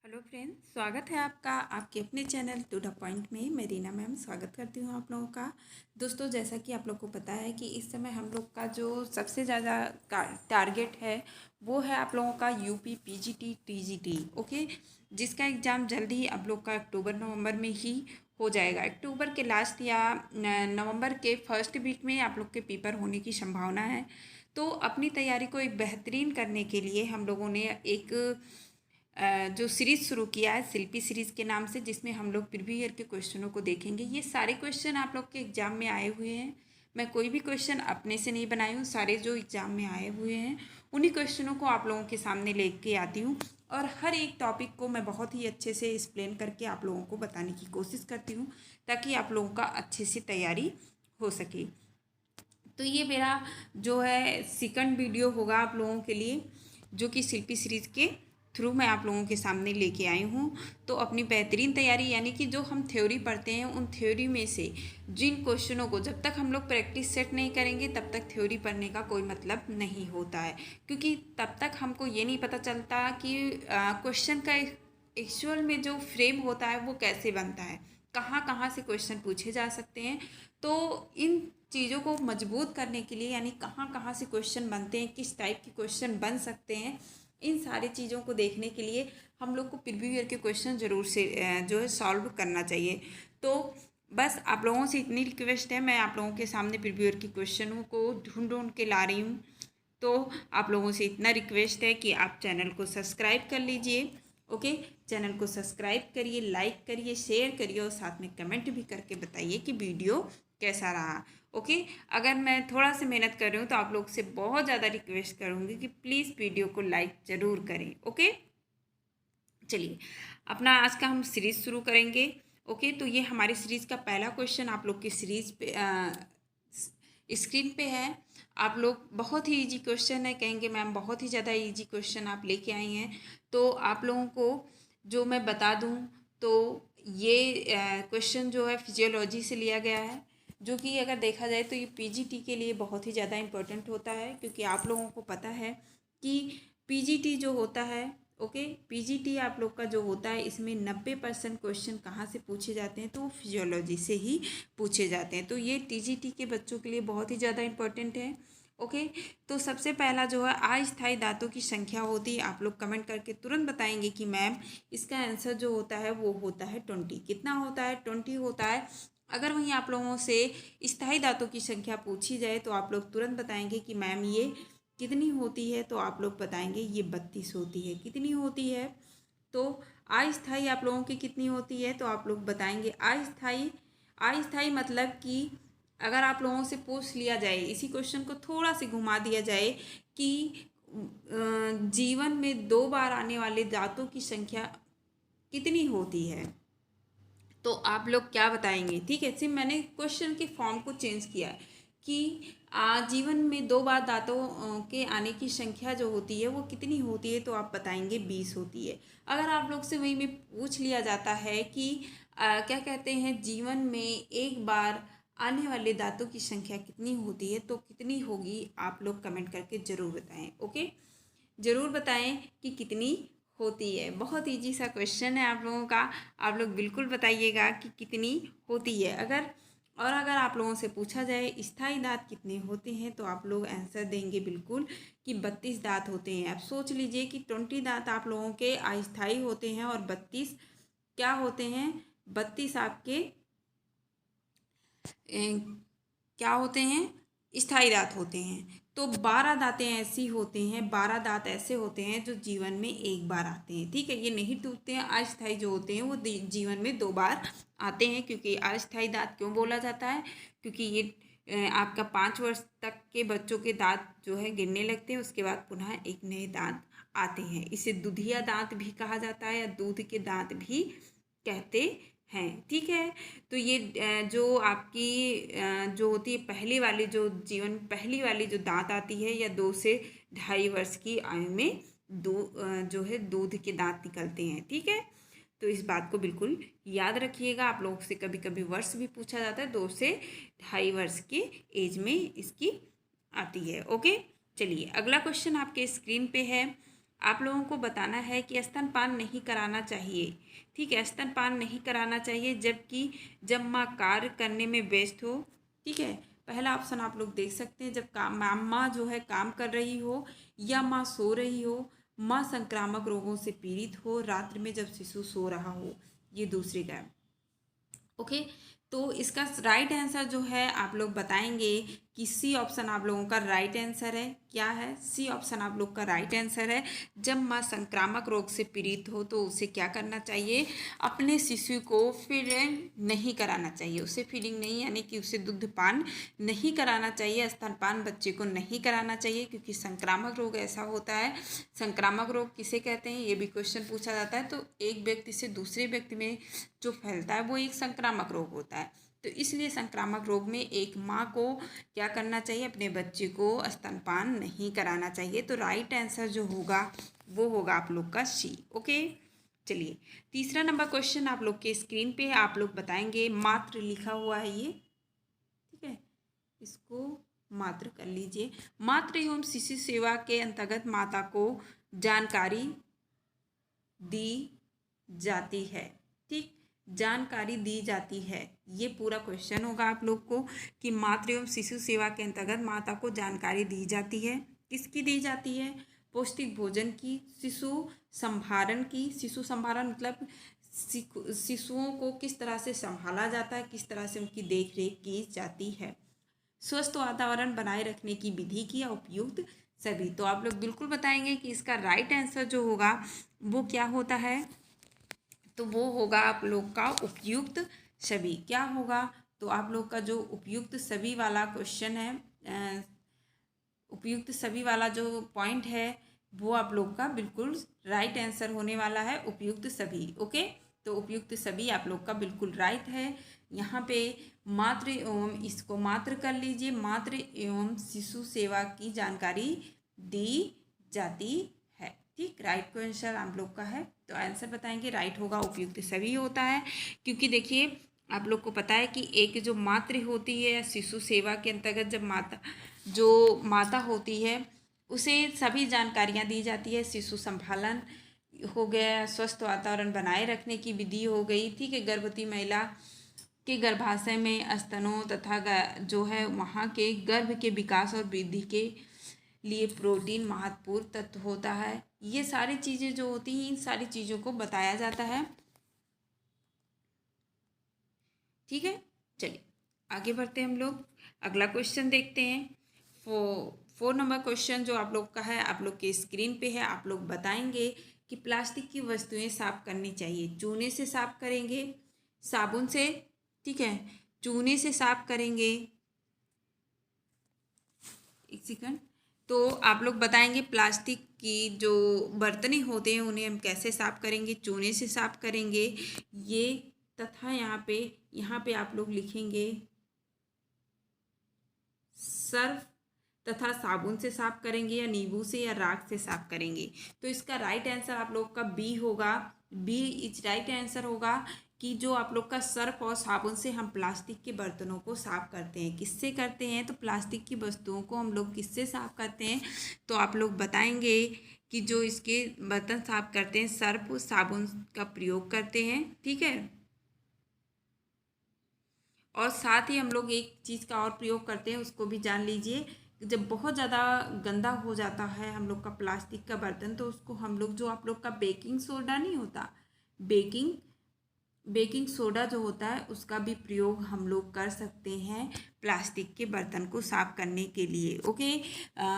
Hello friends, स्वागत है आपका आपके अपने चैनल टू द पॉइंट में। मैं रीना मैम स्वागत करती हूँ आप लोगों का। दोस्तों, जैसा कि आप लोग को पता है कि इस समय हम लोग का जो सबसे ज़्यादा टारगेट है वो है आप लोगों का यूपी पीजीटी टीजीटी। ओके, जिसका एग्ज़ाम जल्दी ही आप लोग का अक्टूबर नवंबर में ही हो जाएगा। अक्टूबर के लास्ट या नवंबर के फर्स्ट वीक में आप लोग के पेपर होने की संभावना है। तो अपनी तैयारी को एक बेहतरीन करने के लिए हम लोगों ने एक जो सीरीज़ शुरू किया है शिल्पी सीरीज़ के नाम से, जिसमें हम लोग प्रीवियस ईयर के क्वेश्चनों को देखेंगे। ये सारे क्वेश्चन आप लोग के एग्ज़ाम में आए हुए हैं। मैं कोई भी क्वेश्चन अपने से नहीं बनाई हूँ, सारे जो एग्ज़ाम में आए हुए हैं उन्हीं क्वेश्चनों को आप लोगों के सामने लेके आती हूँ। और हर एक टॉपिक को मैं बहुत ही अच्छे से एक्सप्लेन करके आप लोगों को बताने की कोशिश करती हूँ, ताकि आप लोगों का अच्छे से तैयारी हो सके। तो ये मेरा जो है सेकंड वीडियो होगा आप लोगों के लिए, जो कि शिल्पी सीरीज़ के थ्रू मैं आप लोगों के सामने लेके आई हूँ। तो अपनी बेहतरीन तैयारी, यानी कि जो हम थ्योरी पढ़ते हैं उन थ्योरी में से जिन क्वेश्चनों को जब तक हम लोग प्रैक्टिस सेट नहीं करेंगे तब तक थ्योरी पढ़ने का कोई मतलब नहीं होता है, क्योंकि तब तक हमको ये नहीं पता चलता कि क्वेश्चन का एक्चुअल में जो फ्रेम होता है वो कैसे बनता है, कहाँ कहाँ से क्वेश्चन पूछे जा सकते हैं। तो इन चीज़ों को मजबूत करने के लिए, यानी कहाँ कहाँ से क्वेश्चन बनते हैं, किस टाइप के क्वेश्चन बन सकते हैं, इन सारी चीज़ों को देखने के लिए हम लोग को प्रीवियस ईयर के क्वेश्चन ज़रूर से जो है सॉल्व करना चाहिए। तो बस आप लोगों से इतनी रिक्वेस्ट है, मैं आप लोगों के सामने प्रीवियस ईयर के क्वेश्चनों को ढूंढ ढूंढ के ला रही हूँ। तो आप लोगों से इतना रिक्वेस्ट है कि आप चैनल को सब्सक्राइब कर लीजिए। ओके, चैनल को सब्सक्राइब करिए, लाइक करिए, शेयर करिए और साथ में कमेंट भी करके बताइए कि वीडियो कैसा रहा। ओके, अगर मैं थोड़ा सा मेहनत कर रही हूँ तो आप लोग से बहुत ज़्यादा रिक्वेस्ट करूँगी कि प्लीज़ वीडियो को लाइक ज़रूर करें। ओके, चलिए अपना आज का हम सीरीज़ शुरू करेंगे। ओके, तो ये हमारी सीरीज़ का पहला क्वेश्चन आप लोग की सीरीज़ पे स्क्रीन पे है। आप लोग बहुत ही इजी क्वेश्चन है, कहेंगे मैम बहुत ही ज़्यादा इजी क्वेश्चन आप लेके आई हैं। तो आप लोगों को जो मैं बता दूं, तो ये क्वेश्चन जो है फिजियोलॉजी से लिया गया है, जो कि अगर देखा जाए तो ये पीजीटी के लिए बहुत ही ज़्यादा इम्पोर्टेंट होता है, क्योंकि आप लोगों को पता है कि पीजीटी जो होता है, ओके, पीजीटी आप लोग का जो होता है इसमें 90% क्वेश्चन कहाँ से पूछे जाते हैं, तो वो फिजियोलॉजी से ही पूछे जाते हैं। तो ये टीजीटी के बच्चों के लिए बहुत ही ज़्यादा इम्पोर्टेंट है। ओके, तो सबसे पहला जो है अस्थायी दांतों की संख्या होती है। आप लोग कमेंट करके तुरंत बताएंगे कि मैम इसका आंसर जो होता है वो होता है 20। कितना होता है? 20 होता है। अगर वहीं आप लोगों से स्थायी दांतों की संख्या पूछी जाए तो आप लोग तुरंत बताएंगे कि मैम ये कितनी होती है, तो आप लोग बताएंगे ये 32 होती है। कितनी होती है? तो अस्थायी आप लोगों की कितनी होती है, तो आप लोग बताएंगे अस्थायी। अस्थायी मतलब कि अगर आप लोगों से पूछ लिया जाए, इसी क्वेश्चन को थोड़ा सा घुमा दिया जाए कि जीवन में 2 बार आने वाले दांतों की संख्या कितनी होती है, तो आप लोग क्या बताएंगे? ठीक है, सिर्फ मैंने क्वेश्चन के फॉर्म को चेंज किया है कि जीवन में 2 बार दांतों के आने की संख्या जो होती है वो कितनी होती है, तो आप बताएंगे 20 होती है। अगर आप लोग से वही में पूछ लिया जाता है कि क्या कहते हैं, जीवन में एक बार आने वाले दांतों की संख्या कितनी होती है, तो कितनी होगी, आप लोग कमेंट करके ज़रूर बताएं। ओके, ज़रूर बताएं कि कितनी होती है। बहुत इजी सा क्वेश्चन है आप लोगों का, आप लोग बिल्कुल बताइएगा कि कितनी होती है। अगर आप लोगों से पूछा जाए स्थायी दांत कितने होते हैं, तो आप लोग आंसर देंगे बिल्कुल कि 32 दांत होते हैं। आप सोच लीजिए कि 20 दांत आप लोगों के अस्थायी होते हैं और 32 क्या होते हैं? 32 आपके क्या होते हैं? स्थायी दांत होते हैं। तो 12 दांतें ऐसी होते हैं, 12 दांत ऐसे होते हैं जो जीवन में एक बार आते हैं। ठीक है, ये नहीं टूटते हैं। अस्थायी जो होते हैं वो जीवन में 2 बार आते हैं। क्योंकि अस्थायी दांत क्यों बोला जाता है? क्योंकि ये आपका 5 वर्ष तक के बच्चों के दांत जो है गिरने लगते हैं, उसके बाद पुनः एक नए दांत आते हैं। इसे दुधिया दांत भी कहा जाता है या दूध के दांत भी कहते हैं। ठीक है, तो ये जो आपकी जो होती है पहली वाली जो दांत आती है, या 2 से 2.5 वर्ष की आयु में जो है दूध के दांत निकलते हैं। ठीक है, तो इस बात को बिल्कुल याद रखिएगा। आप लोगों से कभी कभी वर्ष भी पूछा जाता है, 2 से 2.5 वर्ष के एज में इसकी आती है। ओके, चलिए अगला क्वेश्चन आपके स्क्रीन पे है। आप लोगों को बताना है कि स्तनपान नहीं कराना चाहिए। ठीक है, स्तनपान नहीं कराना चाहिए जबकि जब माँ कार्य करने में व्यस्त हो। ठीक है, पहला ऑप्शन आप लोग देख सकते हैं, जब काम माँ जो है काम कर रही हो, या माँ सो रही हो, माँ संक्रामक रोगों से पीड़ित हो, रात्रि में जब शिशु सो रहा हो। ये दूसरी का है। ओके, तो इसका राइट आंसर जो है आप लोग बताएंगे कि सी ऑप्शन आप लोगों का राइट आंसर है। क्या है? सी ऑप्शन आप लोग का राइट आंसर है। जब माँ संक्रामक रोग से पीड़ित हो तो उसे क्या करना चाहिए? अपने शिशु को फीडिंग नहीं कराना चाहिए। उसे फीडिंग नहीं, यानी कि उसे दुग्धपान नहीं कराना चाहिए, स्तनपान बच्चे को नहीं कराना चाहिए, क्योंकि संक्रामक रोग ऐसा होता है। संक्रामक रोग किसे कहते हैं, ये भी क्वेश्चन पूछा जाता है। तो एक व्यक्ति से दूसरे व्यक्ति में जो फैलता है वो एक संक्रामक रोग होता है। तो इसलिए संक्रामक रोग में एक माँ को क्या करना चाहिए? अपने बच्चे को स्तनपान नहीं कराना चाहिए। तो राइट आंसर जो होगा वो होगा आप लोग का सी। ओके, चलिए तीसरा नंबर क्वेश्चन आप लोग के स्क्रीन पे है, आप लोग बताएंगे। मात्र लिखा हुआ है ये, ठीक है, इसको मात्र कर लीजिए। मातृ एवं शिशु सेवा के अंतर्गत माता को जानकारी दी जाती है। ठीक, जानकारी दी जाती है, ये पूरा क्वेश्चन होगा आप लोग को कि मातृ एवं शिशु सेवा के अंतर्गत माता को जानकारी दी जाती है। किसकी दी जाती है? पौष्टिक भोजन की, शिशु संभारण की। शिशु संभारण मतलब शिशुओं को किस तरह से संभाला जाता है, किस तरह से उनकी देख रेख की जाती है। स्वस्थ वातावरण बनाए रखने की विधि की, या उपयुक्त सभी। तो आप लोग बिल्कुल बताएंगे कि इसका राइट आंसर जो होगा वो क्या होता है? तो वो होगा आप लोग का उपयुक्त सभी। क्या होगा? तो आप लोग का जो उपयुक्त सभी वाला क्वेश्चन है, उपयुक्त सभी वाला जो पॉइंट है वो आप लोग का बिल्कुल राइट आंसर होने वाला है, उपयुक्त सभी। ओके, तो उपयुक्त सभी आप लोग का बिल्कुल राइट है। यहाँ पे मातृ एवं, इसको मात्र कर लीजिए, मातृ एवं शिशु सेवा की जानकारी दी जाती है। ठीक, राइट को आंसर आप लोग का है। तो आंसर बताएंगे, राइट होगा उपयुक्त सभी होता है। क्योंकि देखिए आप लोग को पता है कि एक जो मातृ होती है, शिशु सेवा के अंतर्गत जब माता होती है उसे सभी जानकारियाँ दी जाती है। शिशु संभालन हो गया, स्वस्थ वातावरण बनाए रखने की विधि हो गई। ठीक है, गर्भवती महिला के गर्भाशय में स्तनों तथा जो है वहाँ के गर्भ के विकास और वृद्धि के लिए प्रोटीन महत्वपूर्ण तत्व होता है। ये सारी चीज़ें जो होती हैं, इन सारी चीज़ों को बताया जाता है। ठीक है, चलिए आगे बढ़ते हैं हम लोग। अगला क्वेश्चन देखते हैं। 4 नंबर क्वेश्चन जो आप लोग का है, आप लोग के स्क्रीन पे है। आप लोग बताएंगे कि प्लास्टिक की वस्तुएं साफ करनी चाहिए। चूने से साफ करेंगे, साबुन से, ठीक है, चूने से साफ करेंगे। एक सेकंड। तो आप लोग बताएंगे प्लास्टिक की जो बर्तनें होते हैं उन्हें हम कैसे साफ करेंगे? चूने से साफ करेंगे ये, तथा यहाँ पे आप लोग लिखेंगे सर्फ तथा साबुन से साफ करेंगे, या नींबू से या राख से साफ करेंगे। तो इसका राइट आंसर आप लोग का बी होगा। बी इज राइट आंसर होगा कि जो आप लोग का सर्फ और साबुन से हम प्लास्टिक के बर्तनों को साफ करते हैं। किससे करते हैं? तो प्लास्टिक की वस्तुओं को हम लोग किससे साफ करते हैं? तो आप लोग बताएंगे कि जो इसके बर्तन साफ करते हैं सर्फ साबुन का प्रयोग करते हैं। ठीक है, और साथ ही हम लोग एक चीज़ का और प्रयोग करते हैं, उसको भी जान लीजिए। जब बहुत ज़्यादा गंदा हो जाता है हम लोग का प्लास्टिक का बर्तन, तो उसको हम लोग जो आप लोग का बेकिंग सोडा नहीं होता, बेकिंग सोडा जो होता है उसका भी प्रयोग हम लोग कर सकते हैं प्लास्टिक के बर्तन को साफ करने के लिए। ओके,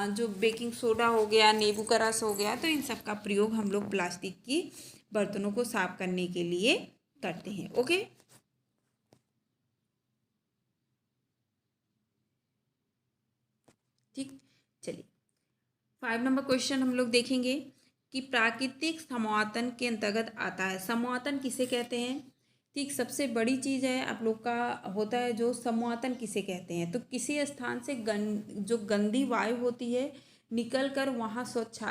जो बेकिंग सोडा हो गया, नींबू का रस हो गया, तो इन सब का प्रयोग हम लोग प्लास्टिक की बर्तनों को साफ करने के लिए करते हैं। ओके, ठीक, चलिए 5 नंबर क्वेश्चन हम लोग देखेंगे कि प्राकृतिक समावर्तन के अंतर्गत आता है। समावर्तन किसे कहते हैं? ठीक, सबसे बड़ी चीज़ है आप लोग का होता है जो समावर्तन किसे कहते हैं? तो किसी स्थान से जो गंदी वायु होती है निकल कर वहाँ स्वच्छ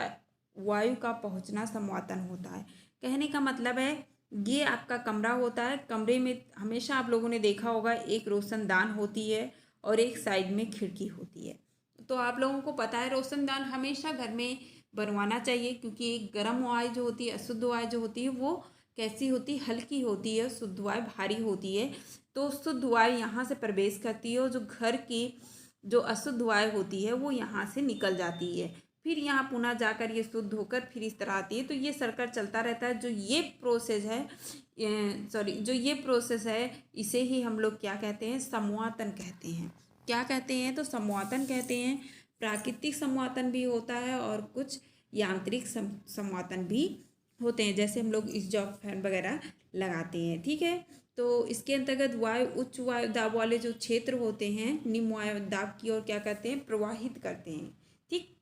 वायु का पहुँचना समावर्तन होता है। कहने का मतलब है ये आपका कमरा होता है, कमरे में हमेशा आप लोगों ने देखा होगा एक रोशनदान होती है और एक साइड में खिड़की होती है। तो आप लोगों को पता है रोशनदान हमेशा घर में बनवाना चाहिए, क्योंकि एक गर्म वायु जो होती है, अशुद्ध वायु जो होती है, वो कैसी होती है, हल्की होती है, शुद्ध वायु भारी होती है। तो शुद्ध वायु यहाँ से प्रवेश करती है और जो घर की जो अशुद्ध वायु होती है वो यहाँ से निकल जाती है, फिर यहाँ पुनः जाकर ये शुद्ध होकर फिर इस तरह आती है। तो ये सर्कल चलता रहता है। जो ये प्रोसेस है, जो ये प्रोसेस है, इसे ही हम लोग क्या कहते हैं, समवातन कहते हैं। क्या कहते हैं, तो समवातन कहते हैं। प्राकृतिक समवातन भी होता है और कुछ यांत्रिक समवातन भी होते हैं, जैसे हम लोग एग्जॉस्ट फैन वगैरह लगाते हैं। ठीक है, तो इसके अंतर्गत वायु उच्च वायु दाब वाले जो क्षेत्र होते हैं निम्न वायु दाब की ओर क्या करते हैं, प्रवाहित करते हैं। ठीक,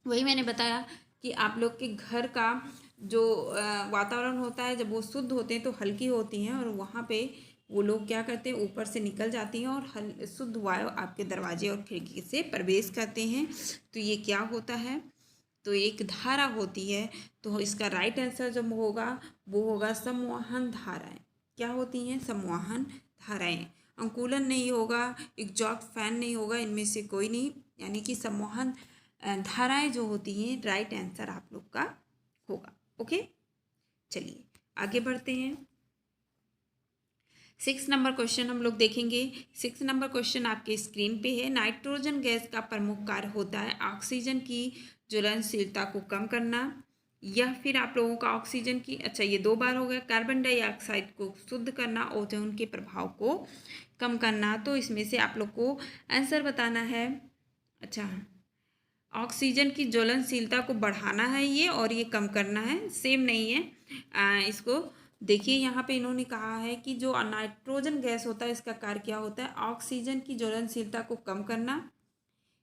वही मैंने बताया कि आप लोग के घर का जो वातावरण होता है, जब वो शुद्ध होते हैं तो हल्की होती हैं और वहाँ पे वो लोग क्या करते हैं, ऊपर से निकल जाती हैं और शुद्ध वायु आपके दरवाजे और खिड़की से प्रवेश करते हैं। तो ये क्या होता है, तो एक धारा होती है। तो इसका राइट आंसर जो होगा वो होगा संवहन धाराएं। क्या होती हैं, संवहन धाराएं। अंकुलन नहीं होगा, एग्जॉस्ट फैन नहीं होगा, इनमें से कोई नहीं, यानी कि संवहन धाराएं जो होती हैं, राइट आंसर आप लोग का होगा। ओके, चलिए आगे बढ़ते हैं। 6 नंबर क्वेश्चन हम लोग देखेंगे। 6 नंबर क्वेश्चन आपके स्क्रीन पे है। नाइट्रोजन गैस का प्रमुख कार्य होता है ऑक्सीजन की ज्वलनशीलता को कम करना, या फिर आप लोगों का ऑक्सीजन की, अच्छा ये 2 बार हो गया, कार्बन डाइऑक्साइड को शुद्ध करना, ओजोन के प्रभाव को कम करना। तो इसमें से आप लोग को आंसर बताना है। अच्छा, ऑक्सीजन की ज्वलनशीलता को बढ़ाना है ये, और ये कम करना है, सेम नहीं है। इसको देखिए, यहाँ पे इन्होंने कहा है कि जो नाइट्रोजन गैस होता है इसका कार्य क्या होता है, ऑक्सीजन की ज्वलनशीलता को कम करना,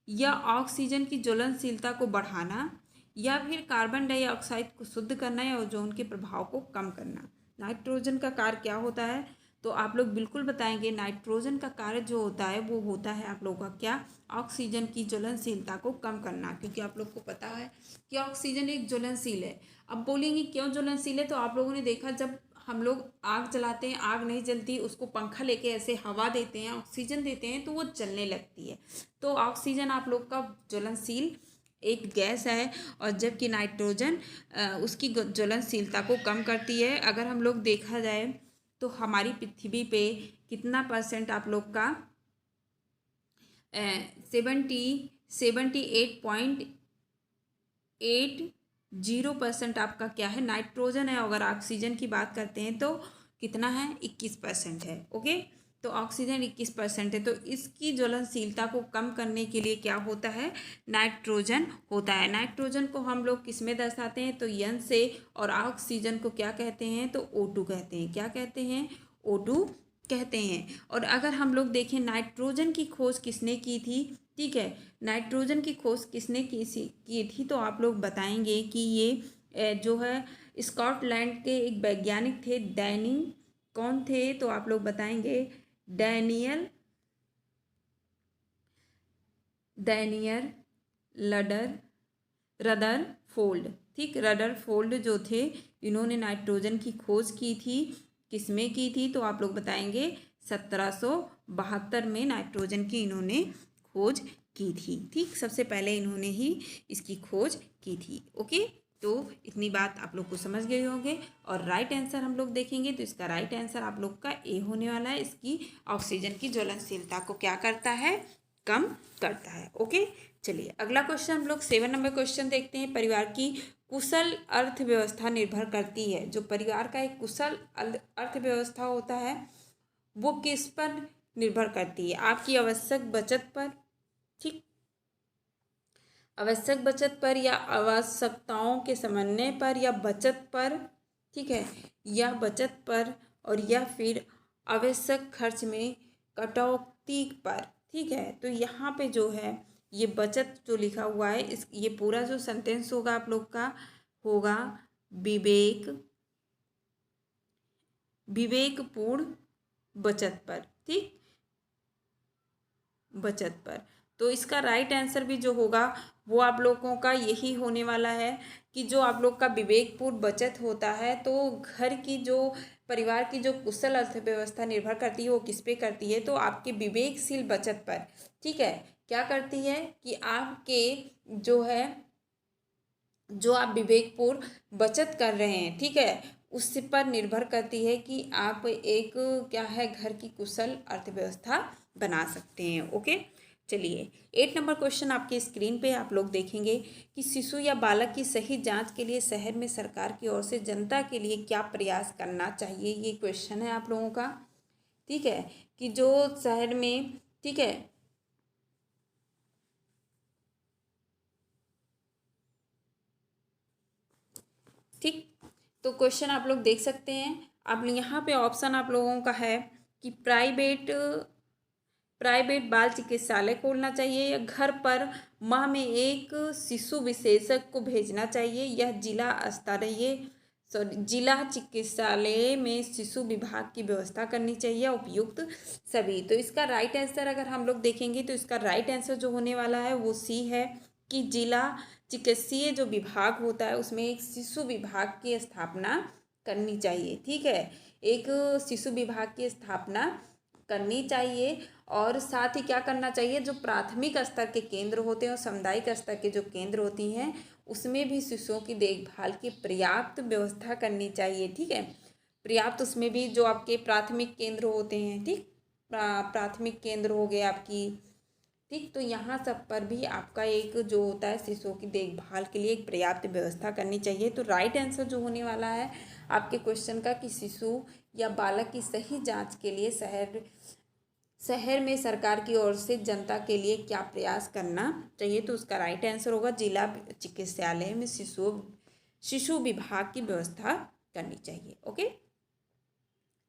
या ऑक्सीजन की ज्वलनशीलता को बढ़ाना, या फिर कार्बन डाइऑक्साइड को शुद्ध करना, या ओजोन के प्रभाव को कम करना। नाइट्रोजन का कार्य क्या होता है, तो आप लोग बिल्कुल बताएंगे। नाइट्रोजन का कार्य जो होता है वो होता है आप लोगों का क्या, ऑक्सीजन की ज्वलनशीलता को कम करना, क्योंकि आप लोग को पता है कि ऑक्सीजन एक ज्वलनशील है। अब बोलेंगे क्यों ज्वलनशील है, तो आप लोगों ने देखा जब हम लोग आग जलाते हैं, आग नहीं जलती, उसको पंखा लेके ऐसे हवा देते हैं, ऑक्सीजन देते हैं, तो वो जलने लगती है। तो ऑक्सीजन आप लोग का ज्वलनशील एक गैस है, और जबकि नाइट्रोजन उसकी ज्वलनशीलता को कम करती है। अगर हम लोग देखा जाए तो हमारी पृथ्वी पे कितना परसेंट आप लोग का 78.80% आपका क्या है, नाइट्रोजन है। अगर ऑक्सीजन की बात करते हैं तो कितना है, 21% है। ओके, तो ऑक्सीजन 21% है। तो इसकी ज्वलनशीलता को कम करने के लिए क्या होता है, नाइट्रोजन होता है। नाइट्रोजन को हम लोग किस में दर्शाते हैं, तो N से, और ऑक्सीजन को क्या कहते हैं, तो O2 कहते हैं। क्या कहते हैं, O2 कहते हैं। और अगर हम लोग देखें नाइट्रोजन की खोज किसने की थी, ठीक है, नाइट्रोजन की खोज किसने की थी, तो आप लोग बताएंगे कि ये जो है स्कॉटलैंड के एक वैज्ञानिक थे, कौन थे, तो आप लोग बताएंगे डैनियल रदरफोर्ड। ठीक, रदरफोर्ड जो थे, इन्होंने नाइट्रोजन की खोज की थी। किसमें की थी, तो आप लोग बताएंगे 1772 में नाइट्रोजन की इन्होंने खोज की थी। ठीक, सबसे पहले इन्होंने ही इसकी खोज की थी। ओके, तो इतनी बात आप लोग को समझ गए होंगे। और राइट आंसर हम लोग देखेंगे तो इसका राइट आंसर आप लोग का ए होने वाला है। इसकी ऑक्सीजन की ज्वलनशीलता को क्या करता है, कम करता है। ओके, चलिए अगला क्वेश्चन हम लोग 7 नंबर क्वेश्चन देखते हैं। परिवार की कुशल अर्थव्यवस्था निर्भर करती है, जो परिवार का एक कुशल अर्थव्यवस्था होता है वो किस पर निर्भर करती है, आपकी आवश्यक बचत पर, ठीक, आवश्यक बचत पर, या आवश्यकताओं के समन्वय पर, या बचत पर, ठीक है, या बचत पर, और या फिर आवश्यक खर्च में कटौती पर। ठीक है, तो यहाँ पे जो है ये बचत जो लिखा हुआ है, इस ये पूरा जो सेंटेंस होगा आप लोग का होगा विवेकपूर्ण बचत पर। ठीक, बचत पर। तो इसका राइट आंसर भी जो होगा वो आप लोगों का यही होने वाला है कि जो आप लोग का विवेकपूर्ण बचत होता है, तो घर की जो परिवार की जो कुशल अर्थव्यवस्था निर्भर करती है वो किस पे करती है, तो आपके विवेकशील बचत पर। ठीक है, क्या करती है कि आपके जो है जो आप विवेकपूर्ण बचत कर रहे हैं, ठीक है, उस पर निर्भर करती है कि आप एक क्या है घर की कुशल अर्थव्यवस्था बना सकते हैं। ओके, चलिए 8 नंबर क्वेश्चन आपके स्क्रीन पे आप लोग देखेंगे कि शिशु या बालक की सही जांच के लिए शहर में सरकार की ओर से जनता के लिए क्या प्रयास करना चाहिए, ये क्वेश्चन है आप लोगों का। ठीक है, कि जो शहर में, ठीक है, ठीक, तो क्वेश्चन आप लोग देख सकते हैं। आप यहाँ पे ऑप्शन आप लोगों का है कि प्राइवेट बाल चिकित्सालय खोलना चाहिए या घर पर माह में एक शिशु विशेषज्ञ को भेजना चाहिए, यह जिला स्तरीय जिला चिकित्सालय में शिशु विभाग की व्यवस्था करनी चाहिए, उपयुक्त सभी। तो इसका राइट आंसर अगर हम लोग देखेंगे तो इसका राइट आंसर जो होने वाला है वो सी है कि जिला चिकित्सीय जो विभाग होता है उसमें एक शिशु विभाग की स्थापना करनी चाहिए। ठीक है, एक शिशु विभाग की स्थापना करनी चाहिए और साथ ही क्या करना चाहिए, जो प्राथमिक स्तर के केंद्र होते हैं और सामुदायिक स्तर के जो केंद्र होती हैं उसमें भी शिशुओं की देखभाल की पर्याप्त व्यवस्था करनी चाहिए। ठीक है, पर्याप्त, उसमें भी जो आपके प्राथमिक केंद्र होते हैं, ठीक, प्राथमिक केंद्र हो गए आपकी, ठीक, तो यहाँ सब पर भी आपका एक जो होता है शिशुओं की देखभाल के लिए एक पर्याप्त व्यवस्था करनी चाहिए। तो राइट आंसर जो होने वाला है आपके क्वेश्चन का कि शिशु या बालक की सही जांच के लिए शहर में सरकार की ओर से जनता के लिए क्या प्रयास करना चाहिए, तो उसका राइट आंसर होगा जिला चिकित्सालय में शिशु विभाग की व्यवस्था करनी चाहिए। ओके,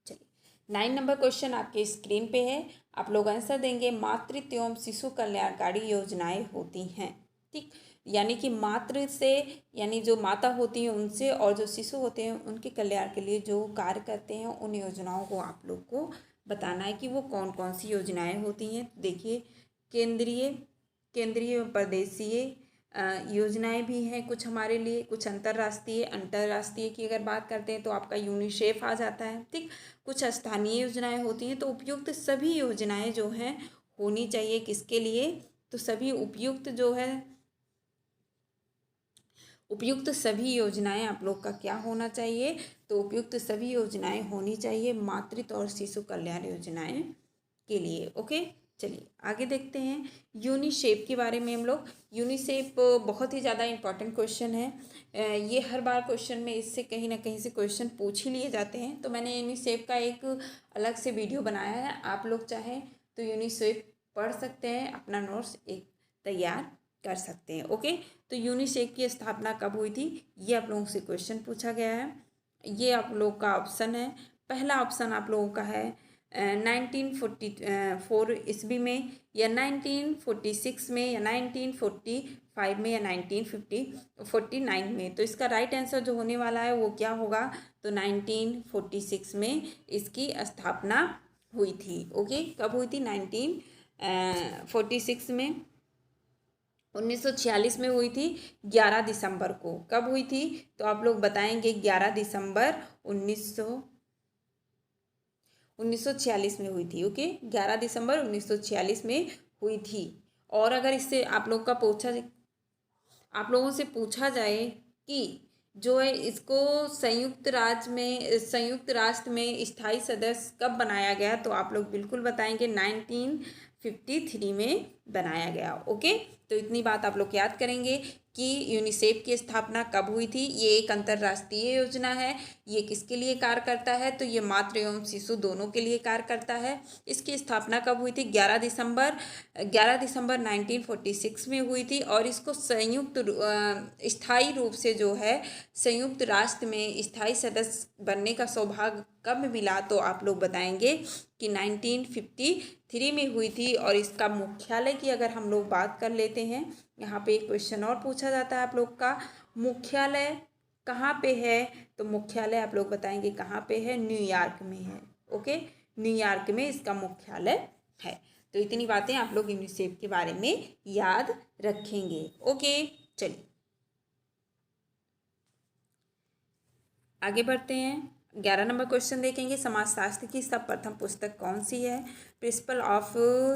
चलिए 9 नंबर क्वेश्चन आपके स्क्रीन पे है, आप लोग आंसर देंगे। मातृत्व एवं शिशु कल्याणकारी योजनाएं होती हैं, ठीक, यानी कि मातृ से यानी जो माता होती हैं उनसे और जो शिशु होते हैं उनके कल्याण के लिए जो कार्य करते हैं उन योजनाओं को आप लोग को बताना है कि वो कौन कौन सी योजनाएं होती हैं। देखिए, केंद्रीय केंद्रीय प्रदेशीय योजनाएं भी हैं कुछ हमारे लिए, कुछ अंतर्राष्ट्रीय की अगर बात करते हैं तो आपका यूनिसेफ आ जाता है, ठीक, कुछ स्थानीय योजनाएं होती हैं। तो उपयुक्त सभी योजनाएं जो हैं होनी चाहिए किसके लिए, तो सभी उपयुक्त सभी योजनाएं आप लोग का क्या होना चाहिए, तो उपयुक्त सभी योजनाएं होनी चाहिए मातृत्व और शिशु कल्याण योजनाएं के लिए। ओके, चलिए आगे देखते हैं यूनिसेफ के बारे में हम लोग। यूनिसेफ बहुत ही ज़्यादा इंपॉर्टेंट क्वेश्चन है, ये हर बार क्वेश्चन में इससे कहीं ना कहीं से क्वेश्चन पूछ ही लिए जाते हैं। तो मैंने यूनिसेफ का एक अलग से वीडियो बनाया है, आप लोग चाहें तो यूनिसेफ पढ़ सकते हैं, अपना नोट्स एक तैयार कर सकते हैं। ओके, तो यूनिसेफ की स्थापना कब हुई थी, ये आप लोगों से क्वेश्चन पूछा गया है। ये आप लोग का ऑप्शन है, पहला ऑप्शन आप लोगों का है 1944 ईस्वी में या 1946 में या 1945 में या 1949 में। तो इसका राइट आंसर जो होने वाला है वो क्या होगा, तो 1946 में इसकी स्थापना हुई थी। ओके, कब हुई थी, 1946 में। 1946 में हुई थी 11 दिसंबर को। कब हुई थी, तो आप लोग बताएंगे 11 दिसंबर 1946 में हुई थी। ओके, 11 दिसंबर 1946 में हुई थी। और अगर इससे आप लोगों से पूछा जाए कि जो है इसको संयुक्त राष्ट्र में स्थायी सदस्य कब बनाया गया, तो आप लोग बिल्कुल बताएंगे 1953 में बनाया गया। ओके, तो इतनी बात आप लोग याद करेंगे कि यूनिसेफ की स्थापना कब हुई थी। ये एक अंतर्राष्ट्रीय योजना है, ये किसके लिए कार्य करता है, तो ये मातृ एवं शिशु दोनों के लिए कार्य करता है। इसकी स्थापना कब हुई थी, 11 दिसंबर 1946 में हुई थी। और इसको स्थायी रूप से जो है संयुक्त राष्ट्र में स्थायी सदस्य बनने का सौभाग्य कब मिला, तो आप लोग बताएंगे कि 1953 में हुई थी। और इसका मुख्यालय की अगर हम लोग बात कर लेते हैं, यहाँ पे एक क्वेश्चन और पूछा जाता है आप लोग का, मुख्यालय कहाँ पे है, तो मुख्यालय आप लोग बताएंगे कहाँ पे है, न्यूयॉर्क में है। ओके, न्यूयॉर्क में इसका मुख्यालय है। तो इतनी बातें आप लोग यूनिसेफ के बारे में याद रखेंगे। ओके, चलिए आगे बढ़ते हैं। 11 नंबर क्वेश्चन देखेंगे, समाजशास्त्र की सर्वप्रथम पुस्तक कौन सी है। प्रिंसिपल ऑफ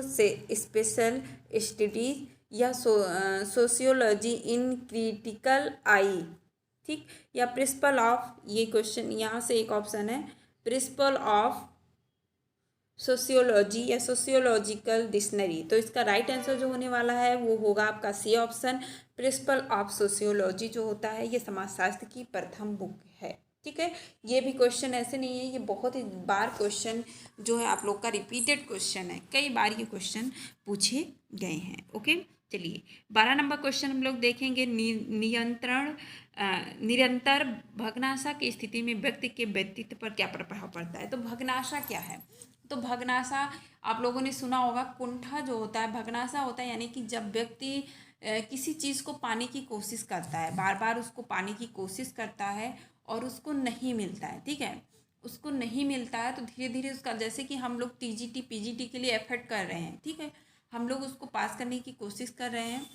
से स्पेशल स्टडीज या सोशियोलॉजी इन क्रिटिकल आई, ठीक, या प्रिंसिपल ऑफ, ये क्वेश्चन यहाँ से एक ऑप्शन है, प्रिंसिपल ऑफ सोशियोलॉजी या सोशियोलॉजिकल डिक्शनरी। तो इसका राइट आंसर जो होने वाला है वो होगा आपका C option, principle of sociology जो होता है ये समाजशास्त्र की प्रथम बुक है। ठीक है, ये भी क्वेश्चन ऐसे नहीं है, ये बहुत ही बार क्वेश्चन जो है आप लोग का रिपीटेड क्वेश्चन है, कई बार ये क्वेश्चन पूछे गए हैं। ओके, चलिए 12 नंबर क्वेश्चन हम लोग देखेंगे। निरंतर भग्नाशा की स्थिति में व्यक्ति के व्यक्तित्व पर क्या प्रभाव पड़ता है। तो भग्नाशा क्या है, तो भग्नाशा आप लोगों ने सुना होगा, कुंठा जो होता है भग्नाशा होता है, यानी कि जब व्यक्ति किसी चीज़ को पाने की कोशिश करता है, बार बार उसको पाने की कोशिश करता है और उसको नहीं मिलता है, ठीक है, उसको नहीं मिलता है, तो धीरे धीरे उसका, जैसे कि हम लोग टीजीटी पीजीटी के लिए एफर्ट कर रहे हैं, ठीक है, हम लोग उसको पास करने की कोशिश कर रहे हैं,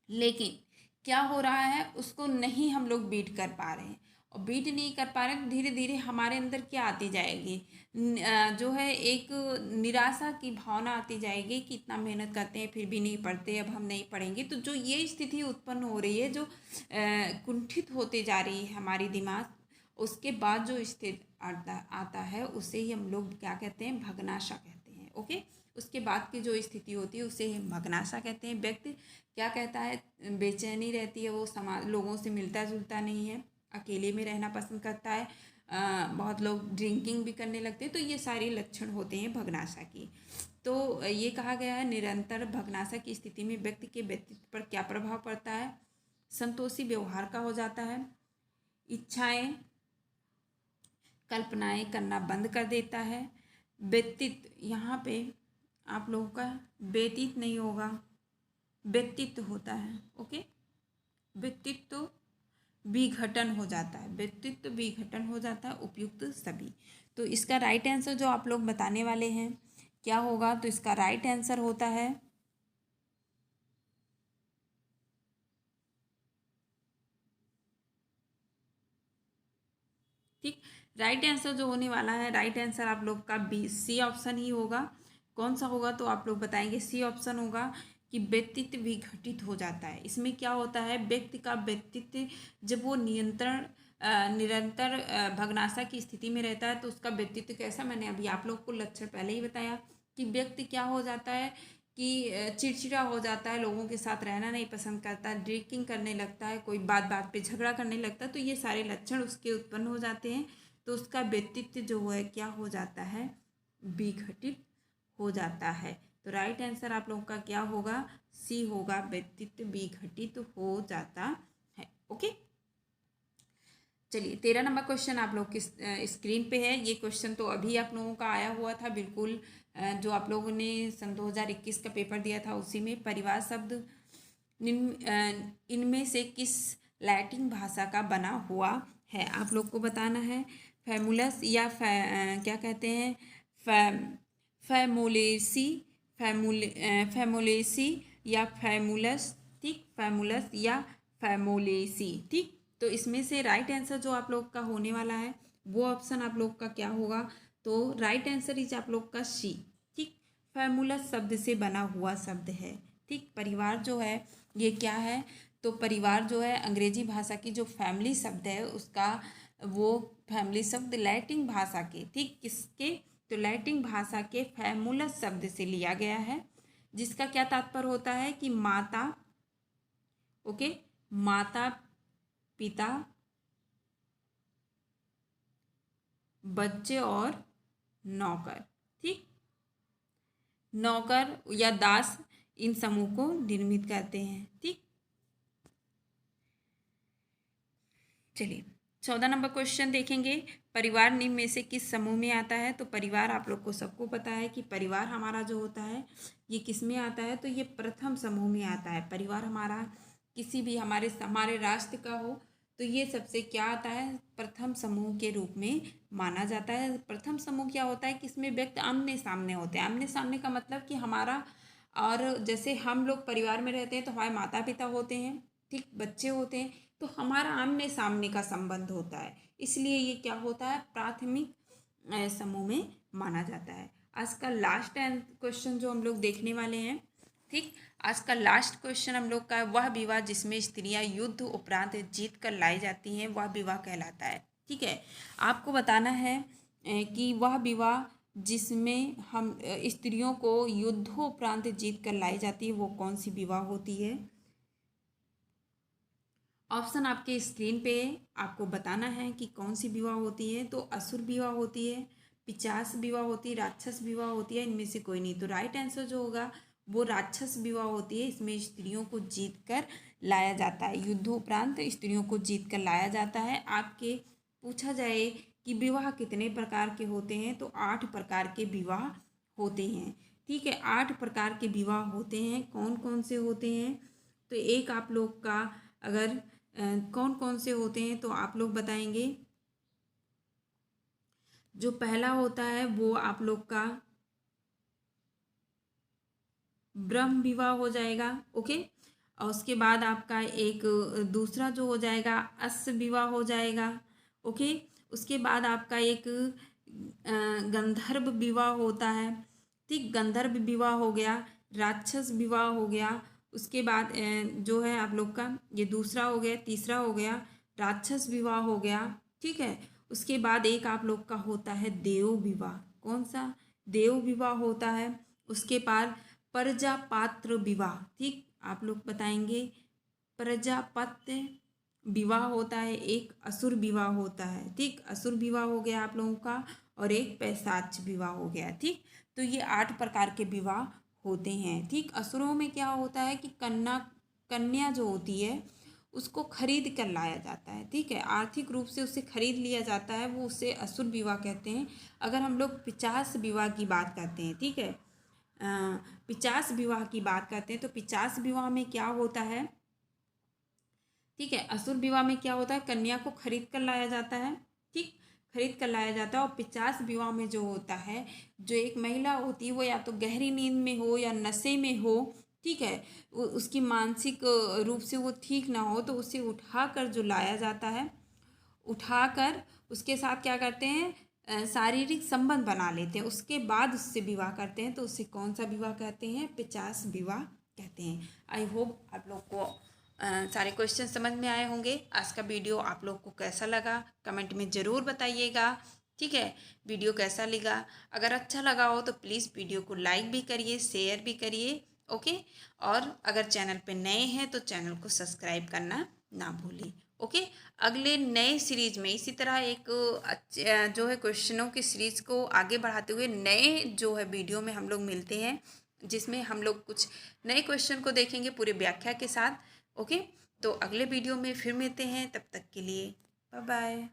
लेकिन क्या हो रहा है, उसको नहीं हम लोग बीट कर पा रहे हैं, और बीट नहीं कर पा रहे हैं तो धीरे धीरे हमारे अंदर क्या आती जाएगी, जो है एक निराशा की भावना आती जाएगी कि इतना मेहनत करते हैं फिर भी नहीं पढ़ते, अब हम नहीं पढ़ेंगे। तो जो ये स्थिति उत्पन्न हो रही है, जो कुंठित होते जा रही है हमारी दिमाग, उसके बाद जो स्थिति आता है उसे ही हम लोग क्या कहते हैं, भग्नाशा कहते हैं। ओके, उसके बाद की जो स्थिति होती है उसे हम भग्नाशा कहते हैं। व्यक्ति क्या कहता है, बेचैनी रहती है, वो समाज लोगों से मिलता जुलता नहीं है, अकेले में रहना पसंद करता है, बहुत लोग ड्रिंकिंग भी करने लगते हैं। तो ये सारे लक्षण होते हैं भग्नाशा की। तो ये कहा गया है निरंतर भग्नाशा की स्थिति में व्यक्ति के व्यक्तित्व पर क्या प्रभाव पड़ता है, संतोषी व्यवहार का हो जाता है, इच्छाएं कल्पनाएं करना बंद कर देता है, व्यक्तित्व, यहाँ पे आप लोगों का व्यतीत नहीं होगा, व्यक्तित्व होता है। ओके, व्यक्तित्व विघटन हो जाता है, व्यक्तित्व विघटन हो जाता है, उपयुक्त सभी। तो इसका राइट आंसर जो आप लोग बताने वाले हैं क्या होगा, तो इसका राइट आंसर होता है ठीक, राइट आंसर जो होने वाला है, राइट आंसर आप लोग का बी सी ऑप्शन ही होगा। कौन सा होगा, तो आप लोग बताएंगे सी ऑप्शन होगा कि व्यक्तित्व विघटित हो जाता है। इसमें क्या होता है, व्यक्ति का व्यक्तित्व जब वो निरंतर भग्नाशा की स्थिति में रहता है तो उसका व्यक्तित्व कैसा, मैंने अभी आप लोग को लक्षण पहले ही बताया कि व्यक्ति क्या हो जाता है कि चिड़चिड़ा हो जाता है, लोगों के साथ रहना नहीं पसंद करता, ड्रिंकिंग करने लगता है, कोई बात बात पे झगड़ा करने लगता है। तो ये सारे लक्षण उसके उत्पन्न हो जाते हैं, तो उसका व्यक्तित्व जो है क्या हो जाता है, विघटित हो जाता है। तो राइट आंसर आप लोगों का क्या होगा, सी होगा, व्यक्तित्व विघटित हो जाता है। ओके, चलिए 13 नंबर क्वेश्चन आप लोग की स्क्रीन पे है। ये क्वेश्चन तो अभी आप लोगों का आया हुआ था, बिल्कुल जो आप लोगों ने सन 2021 का पेपर दिया था उसी में। परिवार शब्द इनमें से किस लैटिन भाषा का बना हुआ है, आप लोग को बताना है। फैमुलस या क्या कहते हैं, फैमोलेसी, फैमोलेसी या फैमुलस, ठीक, फैमुलस या फैमोलेसी, ठीक। तो इसमें से राइट आंसर जो आप लोग का होने वाला है वो ऑप्शन आप लोग का क्या होगा, तो राइट आंसर इज आप लोग का सी, ठीक। फैमुलस शब्द से बना हुआ शब्द है, ठीक। परिवार जो है ये क्या है, तो परिवार जो है अंग्रेजी भाषा की जो फैमिली शब्द है उसका, वो फैमिली शब्द लैटिन भाषा के, ठीक, किसके, तो लैटिन भाषा के फैमुलस शब्द से लिया गया है, जिसका क्या तात्पर्य होता है कि माता, ओके, माता पिता, बच्चे और नौकर, ठीक, नौकर या दास इन समूह को निर्मित करते हैं, ठीक। चलिए 14 नंबर क्वेश्चन देखेंगे। परिवार निम्न में से किस समूह में आता है, तो परिवार आप लोग को सबको पता है कि परिवार हमारा जो होता है ये किस में आता है, तो ये प्रथम समूह में आता है। परिवार हमारा किसी भी हमारे राष्ट्र का हो तो ये सबसे क्या आता है, प्रथम समूह के रूप में माना जाता है। प्रथम समूह क्या होता है कि इसमें व्यक्ति आमने सामने होते हैं। आमने सामने का मतलब कि हमारा, और जैसे हम लोग परिवार में रहते हैं तो हमारे माता पिता होते हैं, ठीक, बच्चे होते हैं, तो हमारा आमने सामने का संबंध होता है, इसलिए ये क्या होता है, प्राथमिक समूह में माना जाता है। आज का लास्ट क्वेश्चन जो हम लोग देखने वाले हैं ठीक। आज का लास्ट क्वेश्चन हम लोग का है, वह विवाह जिसमें स्त्रियां युद्ध उपरांत जीत कर लाई जाती हैं वह विवाह कहलाता है। ठीक है, आपको बताना है कि वह विवाह जिसमें हम स्त्रियों को युद्धोपरांत जीत कर लाई जाती है वो कौन सी विवाह होती है। ऑप्शन आपके स्क्रीन पे आपको बताना है कि कौन सी विवाह होती है। तो असुर विवाह होती है, पिशाच विवाह होती है, राक्षस विवाह होती है, इनमें से कोई नहीं। तो राइट आंसर जो होगा वो राक्षस विवाह होती है। इसमें स्त्रियों को जीत कर लाया जाता है, युद्धोपरांत स्त्रियों को जीत कर लाया जाता है। आपके पूछा जाए कि विवाह कितने प्रकार के होते हैं, तो 8 प्रकार के विवाह होते हैं। ठीक है, 8 प्रकार के विवाह होते हैं। कौन कौन से होते हैं, तो एक आप लोग का अगर कौन कौन से होते हैं तो आप लोग बताएंगे। जो पहला होता है वो आप लोग का ब्रह्म विवाह हो जाएगा। ओके, और उसके बाद आपका एक दूसरा जो हो जाएगा अश्व विवाह हो जाएगा। ओके, उसके बाद आपका एक गंधर्व विवाह होता है। ठीक, गंधर्व विवाह हो गया, राक्षस विवाह हो गया। उसके बाद जो है आप लोग का ये दूसरा हो गया, तीसरा हो गया राक्षस विवाह हो गया। ठीक है, उसके बाद एक आप लोग का होता है देव विवाह। कौन सा, देव विवाह होता है। उसके बाद प्रजापात्र विवाह। ठीक, आप लोग बताएंगे प्रजापत्य विवाह होता है, एक असुर विवाह होता है। ठीक, असुर विवाह हो गया आप लोगों का, और एक पैशाच विवाह हो गया। ठीक, तो ये 8 प्रकार के विवाह होते हैं। ठीक, असुरों में क्या होता है कि कन्या जो होती है उसको खरीद कर लाया जाता है। ठीक है, आर्थिक रूप से उसे खरीद लिया जाता है, वो उसे असुर विवाह कहते हैं। अगर हम लोग पिशाच विवाह की बात करते हैं, ठीक है, पिशाच विवाह की बात करते हैं, तो पिशाच विवाह में क्या होता है। ठीक है, असुर विवाह में क्या होता है, कन्या को खरीद कर लाया जाता है। ठीक, खरीद कर लाया जाता है। और पिशाच विवाह में जो होता है, जो एक महिला होती है वो या तो गहरी नींद में हो या नशे में हो। ठीक है, उसकी मानसिक रूप से वो ठीक ना हो, तो उसे उठाकर जो लाया जाता है, उठाकर उसके साथ क्या करते हैं, शारीरिक संबंध बना लेते हैं, उसके बाद उससे विवाह करते हैं। तो उससे कौन सा विवाह कहते हैं, पिशाच विवाह कहते हैं। आई होप आप लोग को सारे क्वेश्चन समझ में आए होंगे। आज का वीडियो आप लोग को कैसा लगा कमेंट में ज़रूर बताइएगा। ठीक है, वीडियो कैसा लगा, अगर अच्छा लगा हो तो प्लीज़ वीडियो को लाइक भी करिए, शेयर भी करिए। ओके, और अगर चैनल पे नए हैं तो चैनल को सब्सक्राइब करना ना भूलिए। ओके, अगले नए सीरीज में इसी तरह एक जो है क्वेश्चनों की सीरीज को आगे बढ़ाते हुए नए जो है वीडियो में हम लोग मिलते हैं, जिसमें हम लोग कुछ नए क्वेश्चन को देखेंगे पूरे व्याख्या के साथ। ओके, तो अगले वीडियो में फिर मिलते हैं, तब तक के लिए बाय बाय।